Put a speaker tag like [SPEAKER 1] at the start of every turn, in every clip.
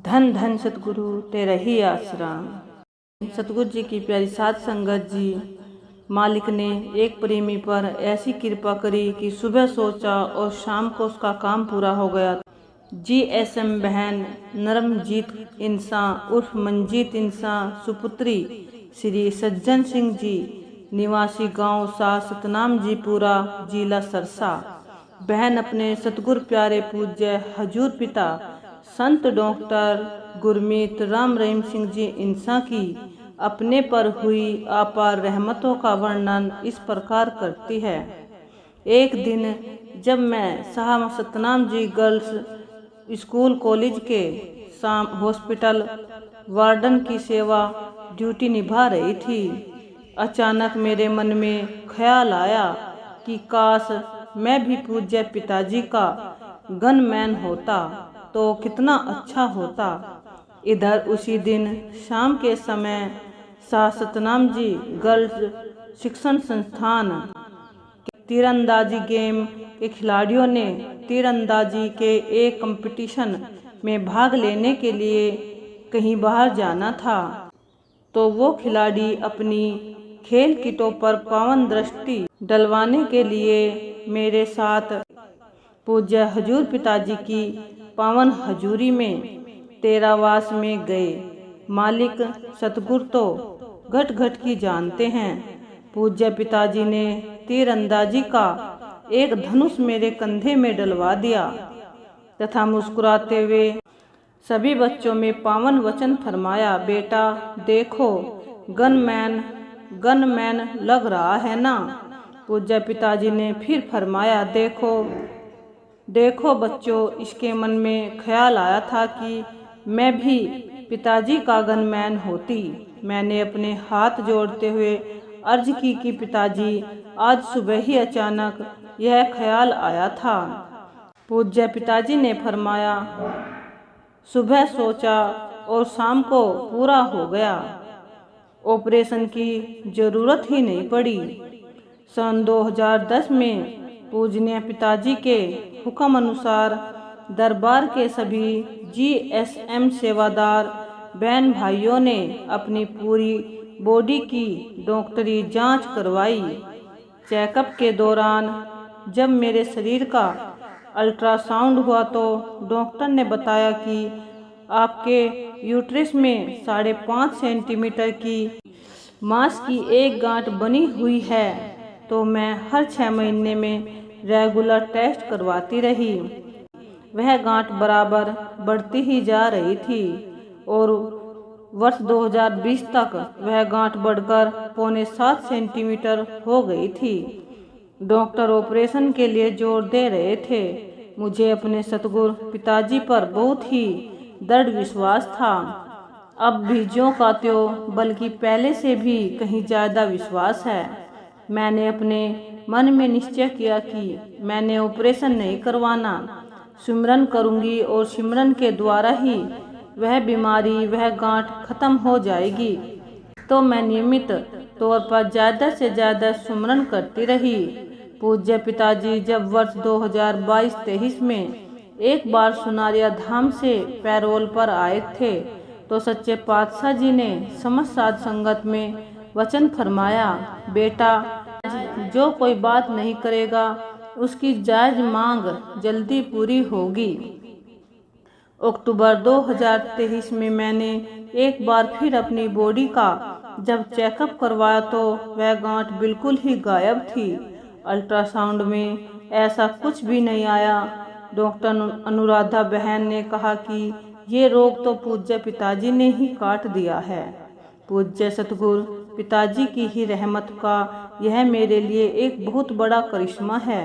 [SPEAKER 1] धन धन सतगुरु तेरा ही आसरा। सतगुरु जी की प्यारी साध संगत जी, मालिक ने एक प्रेमी पर ऐसी कृपा करी कि सुबह सोचा और शाम को उसका काम पूरा हो गया। GSM बहन नरमजीत इंसान उर्फ मंजीत इंसान सुपुत्री श्री सज्जन सिंह जी, निवासी गांव सा सतनाम जी पुरा, जिला सरसा। बहन अपने सतगुरु प्यारे पूज्य हजूर पिता संत डॉक्टर गुरमीत राम रहीम सिंह जी इंसान की अपने पर हुई अपार रहमतों का वर्णन इस प्रकार करती है। एक दिन जब मैं Shah Satnam ji girls school college के हॉस्पिटल वार्डन की सेवा ड्यूटी निभा रही थी, अचानक मेरे मन में ख्याल आया कि काश मैं भी पूज्य पिताजी का गनमैन होता तो कितना अच्छा होता। इधर उसी दिन शाम के समय शाह सतनाम जी गर्ल्स शिक्षण संस्थान के तीरंदाजी गेम के खिलाड़ियों ने तीरंदाजी के एक कंपटीशन में भाग लेने के लिए कहीं बाहर जाना था, तो वो खिलाड़ी अपनी खेल किटों पर पावन दृष्टि डलवाने के लिए मेरे साथ पूज्य हजूर पिताजी की पावन हजूरी में तेरावास में गए। मालिक सतगुरु तो घट घट की जानते हैं। पूज्य पिताजी ने तीरंदाजी का एक धनुष मेरे कंधे में डलवा दिया तथा मुस्कुराते हुए सभी बच्चों में पावन वचन फरमाया, बेटा देखो गनमैन लग रहा है ना। पूज्य पिताजी ने फिर फरमाया, देखो बच्चों, इसके मन में ख्याल आया था कि मैं भी पिताजी का गनमैन होती। मैंने अपने हाथ जोड़ते हुए अर्ज की कि पिताजी आज सुबह ही अचानक यह ख्याल आया था। पूज्य पिताजी ने फरमाया, सुबह सोचा और शाम को पूरा हो गया, ऑपरेशन की जरूरत ही नहीं पड़ी। सन 2010 में पूजनीय पिताजी के हुक्म अनुसार दरबार के सभी GSM सेवादार बहन भाइयों ने अपनी पूरी बॉडी की डॉक्टरी जांच करवाई। चेकअप के दौरान जब मेरे शरीर का अल्ट्रासाउंड हुआ तो डॉक्टर ने बताया कि आपके यूट्रस में 5.5 सेंटीमीटर की मांस की एक गांठ बनी हुई है। तो मैं हर 6 महीने में रेगुलर टेस्ट करवाती रही। वह गांठ बराबर बढ़ती ही जा रही थी और वर्ष 2020 तक वह गांठ बढ़कर 6.25 सेंटीमीटर हो गई थी। डॉक्टर ऑपरेशन के लिए जोर दे रहे थे। मुझे अपने सतगुरु पिताजी पर बहुत ही दृढ़ विश्वास था। अब भी ज्यों का त्यों, बल्कि पहले से भी कहीं ज़्यादा विश्वास है। मैंने अपने मन में निश्चय किया कि मैंने ऑपरेशन नहीं करवाना, सिमरन करूंगी और सिमरन के द्वारा ही वह बीमारी, वह गांठ खत्म हो जाएगी। तो मैं नियमित तौर पर ज़्यादा से ज़्यादा सिमरन करती रही। पूज्य पिताजी जब वर्ष 2022-23 में एक बार सुनारिया धाम से पैरोल पर आए थे, तो सच्चे पातशाह जी ने समस्त साध संगत में वचन फरमाया, बेटा जो कोई बात नहीं करेगा उसकी जायज मांग जल्दी पूरी होगी। अक्टूबर 2023 में मैंने एक बार फिर अपनी बॉडी का जब चेकअप करवाया तो वह गांठ बिल्कुल ही गायब थी। अल्ट्रासाउंड में ऐसा कुछ भी नहीं आया। डॉक्टर अनुराधा बहन ने कहा कि ये रोग तो पूज्य पिताजी ने ही काट दिया है। पूज्य सतगुरु पिताजी की ही रहमत का यह मेरे लिए एक बहुत बड़ा करिश्मा है।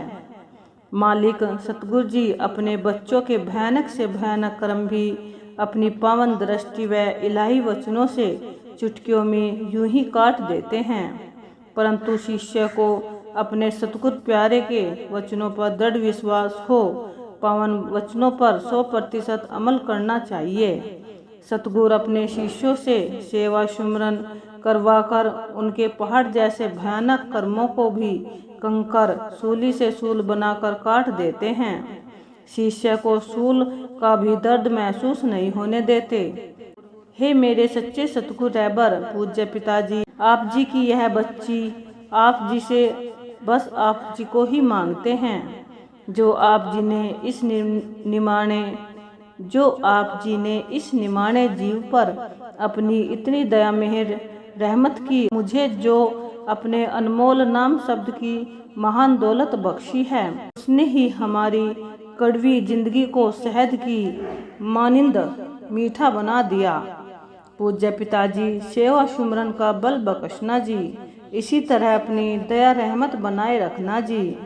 [SPEAKER 1] मालिक सतगुरु जी अपने बच्चों के भयानक से भयानक कर्म भी अपनी पावन दृष्टि व इलाही वचनों से चुटकियों में यूं ही काट देते हैं, परंतु शिष्य को अपने सतगुरु प्यारे के वचनों पर दृढ़ विश्वास हो, पावन वचनों पर 100% अमल करना चाहिए। सतगुरु अपने शिष्यों से सेवा सुमरन करवाकर उनके पहाड़ जैसे भयानक कर्मों को भी कंकर सूली से सूल बनाकर काट देते हैं। शिष्य को सूल का भी दर्द महसूस नहीं होने देते। हे मेरे सच्चे सतगुरु रहबर पूज्य पिताजी, आप जी की यह बच्ची आप जी से बस आप जी को ही मांगते हैं। जो आप जी ने इस निमाणे जीव पर अपनी इतनी दया मेहर रहमत की, मुझे जो अपने अनमोल नाम शब्द की महान दौलत बख्शी है, उसने ही हमारी कड़वी जिंदगी को शहद की मानिंद मीठा बना दिया। पूज्य पिताजी, सेवा सुमरन का बल बख्शना जी, इसी तरह अपनी दया रहमत बनाए रखना जी।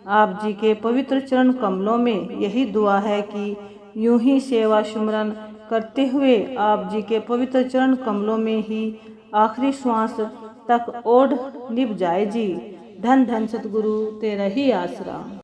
[SPEAKER 1] आप जी के पवित्र चरण कमलों में यही दुआ है कि यूं ही सेवा सुमरन करते हुए आप जी के पवित्र चरण कमलों में ही आखिरी श्वास तक ओढ़ निभ जाए जी। धन धन सतगुरु तेरा ही आसरा।